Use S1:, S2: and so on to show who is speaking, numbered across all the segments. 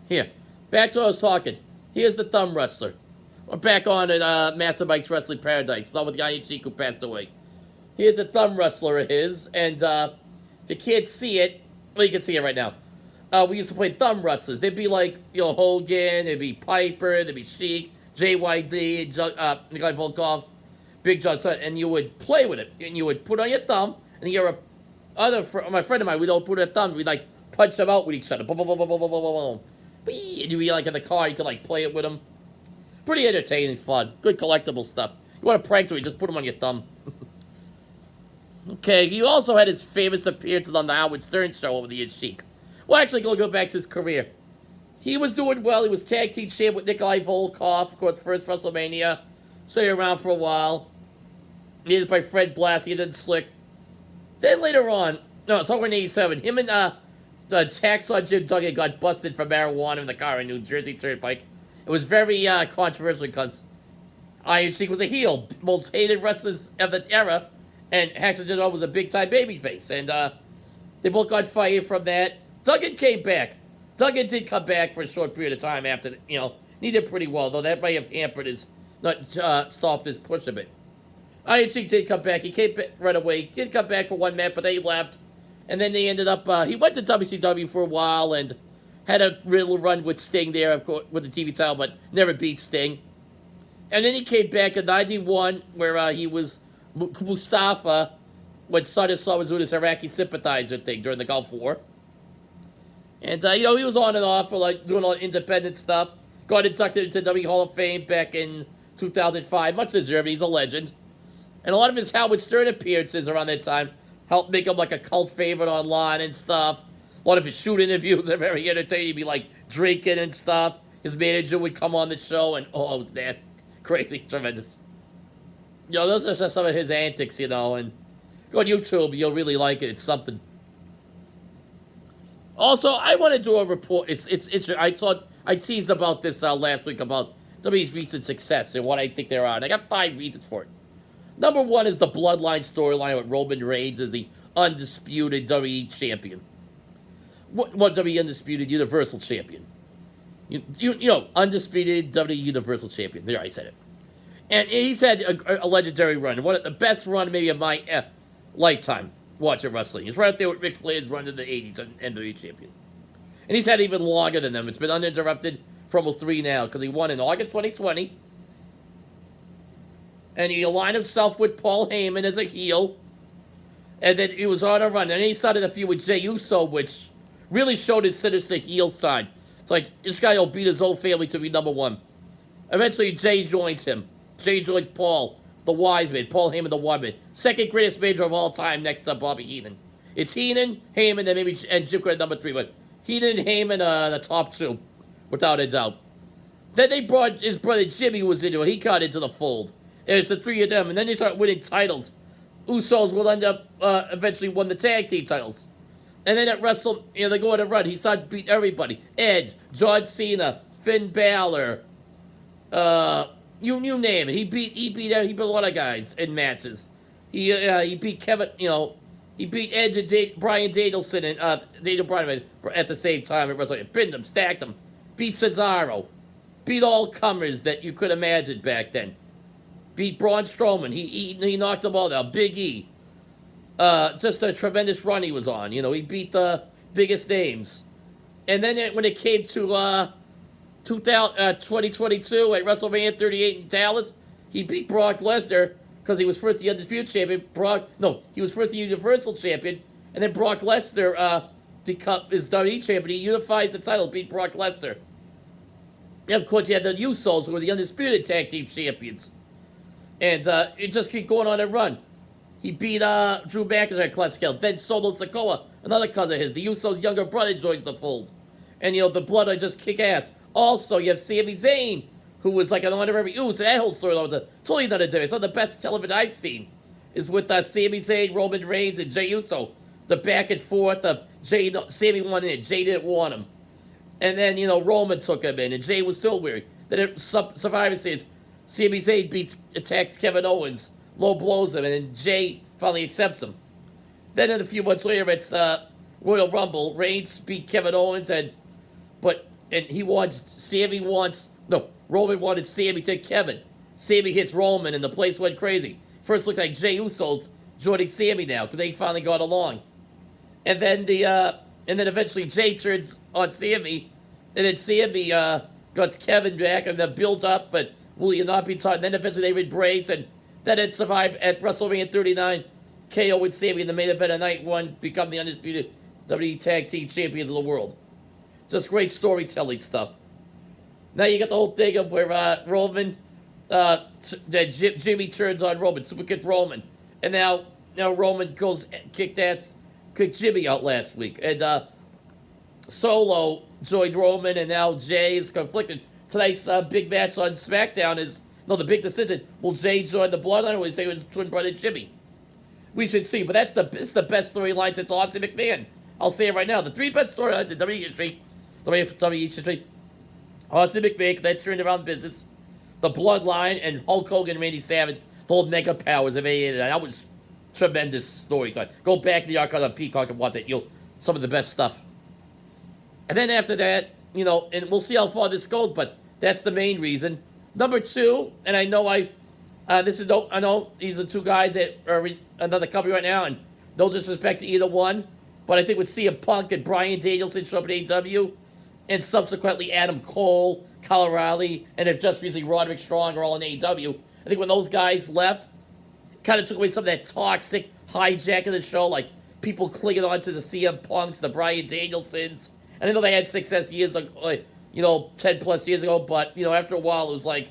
S1: Here, back to what I was talking. Here's the thumb wrestler. We're back on at Master Mike's Wrestling Paradise. It's not with the guy Sheik who passed away. Here's a thumb wrestler of his, and if you can't see it, well, you can see it right now. We used to play thumb wrestlers. They'd be like, Hogan, there'd be Piper, there'd be Sheik, JYD, Nikolai Volkov, Big John Studd, and you would play with it. And you would put on your thumb, and my friend of mine, we don't put our thumbs, we'd like punch them out with each other. Boom, boom, boom, boom, boom, boom, boom, boom. And you'd be like in the car, you could like play it with them. Pretty entertaining, fun. Good collectible stuff. You want to prank somebody, just put them on your thumb. Okay, he also had his famous appearances on the Howard Stern show over the years, Sheik. Well, actually, go back to his career. He was doing well. He was tag team champ with Nikolai Volkov, of course, first WrestleMania. Stayed around for a while. He was by Fred Blassie, he did Slick. Then later on, no, it's over in 87, him and the Hacksaw Jim Duggan got busted for marijuana in the car in New Jersey Turnpike. It was very controversial because Iron Sheik was a heel, most hated wrestlers of the era, and Hacksaw Jim Duggan was a big-time babyface. And they both got fired from that. Duggan came back. Duggan did come back for a short period of time after, he did pretty well, though that may have hampered his, stopped his push a bit. Iron Sheik did come back. He came back right away. Did come back for 1 match, but then he left. And then they ended up, he went to WCW for a while and had a little run with Sting there, of course, with the TV title, but never beat Sting. And then he came back in 91, where he was Mustafa when Sutter was doing this Iraqi sympathizer thing during the Gulf War. And, he was on and off for, doing all independent stuff. Got inducted into WWE Hall of Fame back in 2005. Much deserved. He's a legend. And a lot of his Howard Stern appearances around that time helped make him, a cult favorite online and stuff. A lot of his shoot interviews are very entertaining. He'd be, drinking and stuff. His manager would come on the show, and, it was nasty. Crazy. Tremendous. Those are just some of his antics, and go on YouTube. You'll really like it. It's something. Also, I want to do a report. It's I teased about this last week about WWE's recent success and what I think they're on. I got 5 reasons for it. Number 1 is the Bloodline storyline with Roman Reigns as the undisputed WWE champion. What WWE undisputed Universal champion? Undisputed WWE Universal champion. There, I said it. And he's had a legendary run, one of the best run maybe of my lifetime watching wrestling. He's right up there with Ric Flair's run in the 80s as WWE champion. And he's had even longer than them. It's been uninterrupted for almost 3 now, because he won in August 2020. And he aligned himself with Paul Heyman as a heel. And then he was on a run. And then he started a feud with Jey Uso, which really showed his sinister heel side. It's like, this guy will beat his whole family to be number 1. Eventually, Jey joins him. Jey joins Paul, the wise man. Paul Heyman, the wise man. Second greatest major of all time, next to Bobby Heenan. It's Heenan, Heyman, and Jim Cornette number 3. But Heenan and Heyman the top 2, without a doubt. Then they brought his brother Jimmy, who was into it. He got into the fold. And it's the 3 of them. And then they start winning titles. Usos will end up eventually won the tag team titles. And then at Wrestle, they go on a run. He starts beating everybody. Edge, John Cena, Finn Balor, you name it. He beat a lot of guys in matches. He beat Kevin, he beat Edge and Bryan Danielson and Daniel Bryan at the same time at WrestleMania. Pinned them, stacked them, beat Cesaro, beat all comers that you could imagine back then. Beat Braun Strowman. He knocked them all down. Big E. Just a tremendous run he was on. He beat the biggest names. And then when it came to 2022 at WrestleMania 38 in Dallas, he beat Brock Lesnar because he was first the Undisputed Champion. He was first the Universal Champion. And then Brock Lesnar is WWE Champion. He unifies the title, beat Brock Lesnar. And of course, you had the Usos, who were the Undisputed Tag Team Champions. And it just keep going on and run. He beat Drew McIntyre at Clash of Killers. Then Solo Sikoa, another cousin of his. The Usos' younger brother joins the fold. And, the Bloodline just kick ass. Also, you have Sami Zayn, who was like an honorary Uso. That whole story was totally another day. Some of the best television I've seen is with Sami Zayn, Roman Reigns, and Jey Uso. The back and forth of Sami won in, Jey didn't want him. And then, Roman took him in, and Jey was still weary. Then at Survivor Series, Sami Zayn attacks Kevin Owens, low blows him, and then Jey finally accepts him. Then a few months later, it's Royal Rumble. Reigns beat Kevin Owens, but and Roman wanted Sammy to Kevin. Sammy hits Roman, and the place went crazy. First looked like Jey Uso joining Sammy now, because they finally got along. And then eventually Jey turns on Sammy, and then Sammy got Kevin back, and then build up, but will he not be taught? And then eventually they embrace, and then it survived at WrestleMania 39. KO with Sammy in the main event of night one, become the undisputed WWE Tag Team Champions of the world. Just great storytelling stuff. Now you got the whole thing of where Jimmy turns on Roman, Superkick Roman, and now Roman kicked Jimmy out last week, and Solo joined Roman, and now Jey is conflicted. Tonight's big match on Smackdown the big decision. Will Jey join the Bloodline, or will he stay with his twin brother Jimmy? We should see, but it's the best storyline since Austin McMahon. I'll say it right now. The three best storylines in WWE history. Austin McMahon, that turned around business. The Bloodline, and Hulk Hogan and Randy Savage, the old mega powers of AA. That was tremendous storyline. Go back to the archives on Peacock and watch that. Some of the best stuff. And then after that, and we'll see how far this goes, but that's the main reason. Number two, and I know I know these are two guys that are in another company right now, and no disrespect to either one, but I think with CM Punk and Bryan Danielson show up at AEW, and subsequently Adam Cole, Kyle O'Reilly, and if just recently Roderick Strong are all in AEW, I think when those guys left, it kind of took away some of that toxic hijack of the show, like people clinging on to the CM Punks, the Bryan Danielsons, and I know they had success years ago, 10 plus years ago, but, after a while it was like,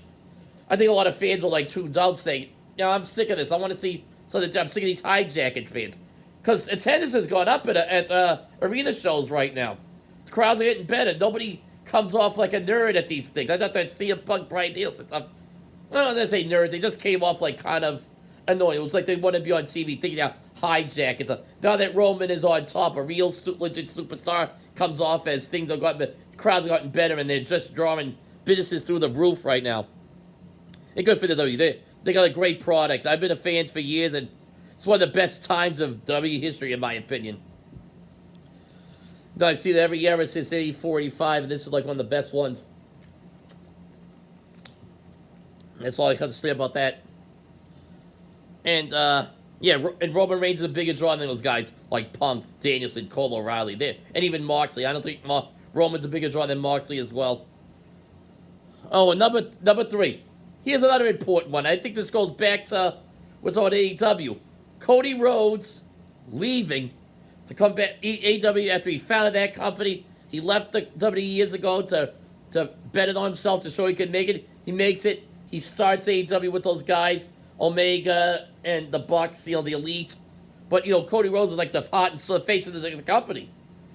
S1: I think a lot of fans were like tuned out saying, I'm sick of this. I want to see something. I'm sick of these hijacking fans. Because attendance has gone up at arena shows right now. The crowds are getting better. Nobody comes off like a nerd at these things. I thought that CM Punk, Bryan Danielson stuff. I don't know if they say nerd. They just came off like kind of annoying. It was like they want to be on TV thinking how hijack and stuff. Now that Roman is on top, a real legit superstar comes off as things have gotten better. The crowds have gotten better, and they're just drawing businesses through the roof right now. They're good for the WWE. They got a great product. I've been a fan for years, and it's one of the best times of WWE history, in my opinion. I've seen it every year since 84, 85, and this is like one of the best ones. That's all I have to say about that. And, and Roman Reigns is a bigger draw than those guys like Punk, Danielson, Cole O'Reilly. There, and even Moxley. I don't think Roman's a bigger draw than Moxley as well. Oh, and number three. Here's another important one. I think this goes back to what's on AEW. Cody Rhodes leaving to come back AEW after he founded that company. He left the WWE years ago to bet it on himself to show he could make it. He makes it. He starts AEW with those guys, Omega and the Bucks, the Elite. But, Cody Rhodes was like the heart and face of the company.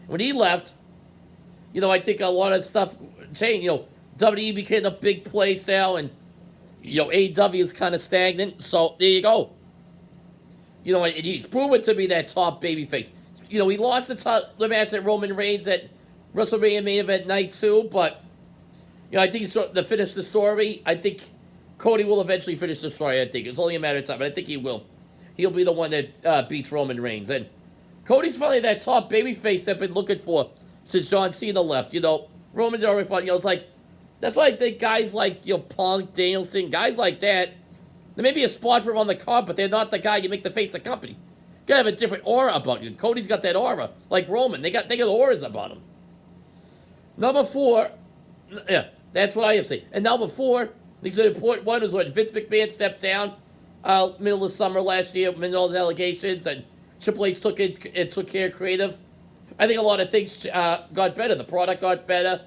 S1: When he left, I think a lot of stuff changed. WWE became a big place now, and AEW is kind of stagnant, so there you go. And he's proven to be that top babyface. He lost the match at Roman Reigns at WrestleMania main event night 2, but, I think he's to finish the story. I think Cody will eventually finish the story, I think. It's only a matter of time, but I think he will. He'll be the one that beats Roman Reigns. And Cody's finally that top babyface they've been looking for since John Cena left. Roman's already fun. It's like, that's why I think guys like, Punk, Danielson, guys like that, there may be a spot for them on the card, but they're not the guy you make the face of the company. You gotta have a different aura about you. Cody's got that aura, like Roman. They got auras about him. Number 4, that's what I have to say. And number 4, I think the important one is when Vince McMahon stepped down middle of summer last year, amid all the allegations, and Triple H took care of creative. I think a lot of things got better. The product got better.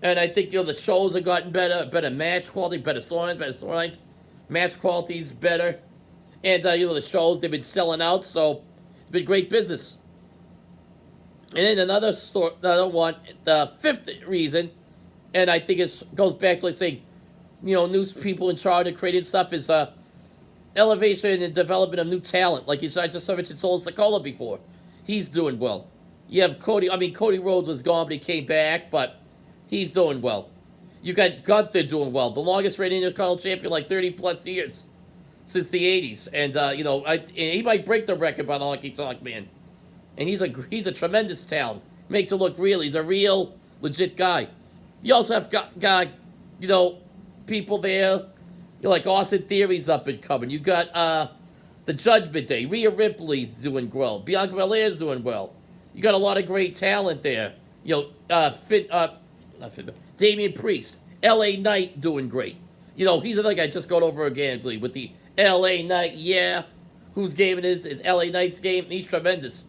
S1: And I think, the shows have gotten better match quality, better storylines, match quality's better. And, the shows, they've been selling out, so it's been great business. And then another one, the 5th reason, and I think it goes back to, like, saying, news people in charge of creating stuff is elevation and development of new talent. Like I just mentioned Solo Sikoa before. He's doing well. You have Cody Rhodes was gone, but he came back, but he's doing well. You got Gunther doing well. The longest reigning Intercontinental Champion, like 30-plus years. Since the 80s. And, he might break the record by the Honky Tonk Man. And he's a tremendous talent. Makes it look real. He's a real, legit guy. You also have got you know, people there. You like Austin Theory's up and coming. You got the Judgment Day. Rhea Ripley's doing well. Bianca Belair's doing well. You got a lot of great talent there. You know, Damian Priest, L.A. Knight doing great. You know, he's another guy just going over organically with the L.A. Knight. Yeah, whose game it is? It's L.A. Knight's game. He's tremendous.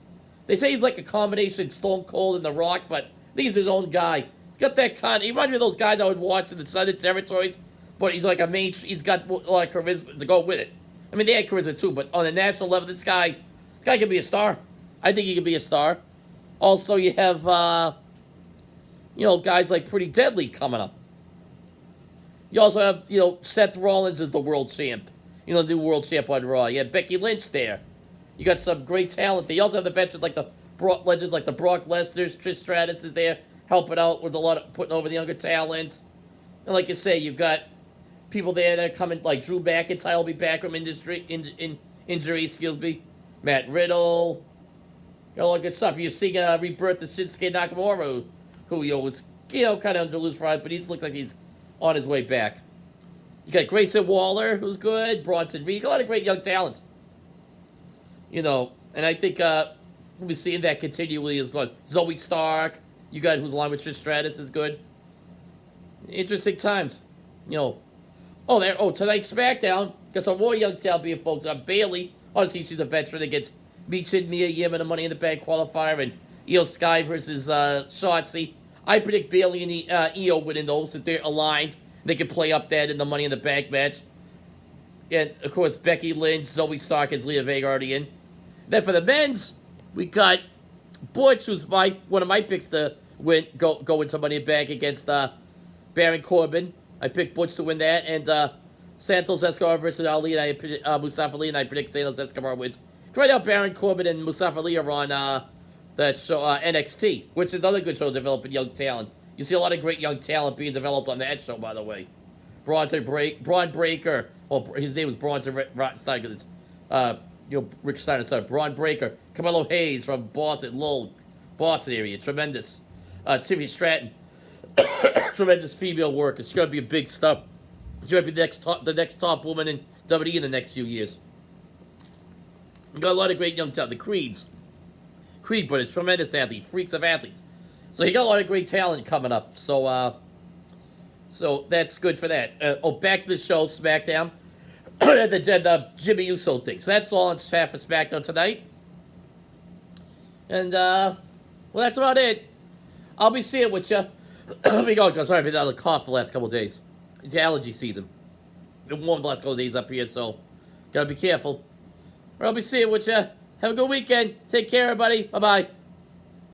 S1: They say he's like a combination of Stone Cold and The Rock, but he's his own guy. He's got that kind. He reminds me of those guys I would watch in the Southern Territories, but he's like a main. He's got a lot of charisma to go with it. I mean, they had charisma too, but on a national level, this guy can be a star. I think he can be a star. Also, you have, you know, guys like Pretty Deadly coming up. You also have, you know, Seth Rollins is the world champ. You know, the new world champ on Raw. You have Becky Lynch there. You got some great talent. They also have the veterans like the legends like the Brock Lesnar's, Trish Stratus is there helping out with a lot of putting over the younger talent. And like you say, you've got people there that are coming like Drew McIntyre will be back from injury, excuse me. Matt Riddle. Got a lot of good stuff. You're seeing a rebirth of Shinsuke Nakamura, who you know, was, you know, kind of under loose ride, but he looks like he's on his way back. You got Grayson Waller, who's good. Bronson Reed. A lot of great young talent. You know, and I think we'll be seeing that continually as well. Zoe Stark, you got who's along with Trish Stratus is good. Interesting times. You know, tonight's SmackDown got some more young talent being focused on. Bayley, obviously she's a veteran against Mia Yim in the Money in the Bank qualifier, and Io Sky versus Shotzi. I predict Bayley and Io winning those if they're aligned. They can play up that in the Money in the Bank match. And of course, Becky Lynch, Zoe Stark, and Leah Vega already in. Then for the men's, we got Butch, who's one of my picks to win, go into Money in the Bank against Baron Corbin. I picked Butch to win that, and Santos Escobar versus Ali, and Mustafa Ali, and I predict Santos Escobar wins. Right now, Baron Corbin and Mustafa Ali are on that show, NXT, which is another good show developing young talent. You see a lot of great young talent being developed on that show, by the way. Braun Breaker. Well, his name was Bronson Steiner, because it's, you know, Rick Steiner's son. Braun Breaker. Carmelo Hayes from Boston, Lowell, Boston area. Tremendous. Tiffany Stratton. Tremendous female work. It's going to be a big stuff. She's going to be the next top woman in WWE in the next few years. We got a lot of great young talent. The Creed brothers, tremendous athletes, freaks of athletes. So you got a lot of great talent coming up. So that's good for that. Back to the show, SmackDown. the Jimmy Uso thing. So that's all on tap for SmackDown tonight. And, well, that's about it. I'll be seeing with you. Let me go, because sorry, I've been out of the cough the last couple of days. It's allergy season. Been warm the last couple of days up here, so gotta be careful. I'll be seeing with you. Have a good weekend. Take care, everybody. Bye-bye.